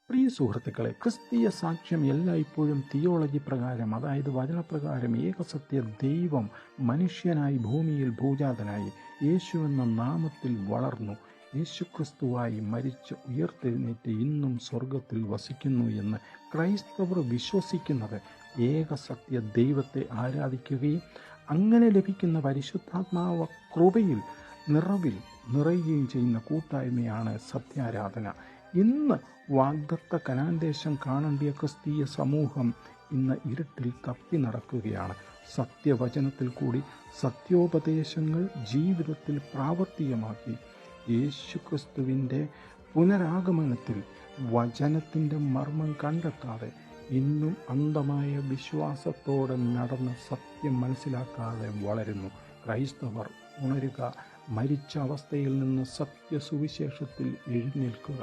പ്രിയ സുഹൃത്തുക്കളെ, ക്രിസ്തീയ സാക്ഷ്യം എല്ലായ്പ്പോഴും തിയോളജി പ്രകാരം, അതായത് വചനപ്രകാരം, ഏകസത്യ ദൈവം മനുഷ്യനായി ഭൂമിയിൽ ഭൂജാതനായി യേശുവെന്ന നാമത്തിൽ വളർന്നു, യേശുക്രിസ്തുവായി മരിച്ച് ഉയർത്തെഴുന്നേറ്റ് ഇന്നും സ്വർഗത്തിൽ വസിക്കുന്നു എന്ന് ക്രൈസ്തവർ വിശ്വസിക്കുന്നത് ഏകസത്യ ദൈവത്തെ ആരാധിക്കുകയും അങ്ങനെ ലഭിക്കുന്ന പരിശുദ്ധാത്മാവ കൃപയിൽ നിറയുകയും ചെയ്യുന്ന കൂട്ടായ്മയാണ് സത്യാരാധന. ഇന്ന് വാഗ്ദത്ത കനാൻ ദേശം കാണേണ്ടിയ ക്രിസ്തീയ സമൂഹം ഇന്ന് ഇരുട്ടിൽ തപ്പി നടക്കുകയാണ്. സത്യവചനത്തിൽ കൂടി സത്യോപദേശങ്ങൾ ജീവിതത്തിൽ പ്രാവർത്തികമാക്കി യേശുക്രിസ്തുവിൻ്റെ പുനരാഗമനത്തിൽ വചനത്തിൻ്റെ മർമ്മം കണ്ടെത്താതെ ഇന്നും അന്ധമായ വിശ്വാസത്തോടെ നടന്ന് സത്യം മനസ്സിലാക്കാതെ വളരുന്നു. ക്രൈസ്തവർ ഉണരുക, മരിച്ച അവസ്ഥയിൽ നിന്ന് സത്യസുവിശേഷത്തിൽ എഴുന്നേൽക്കുക.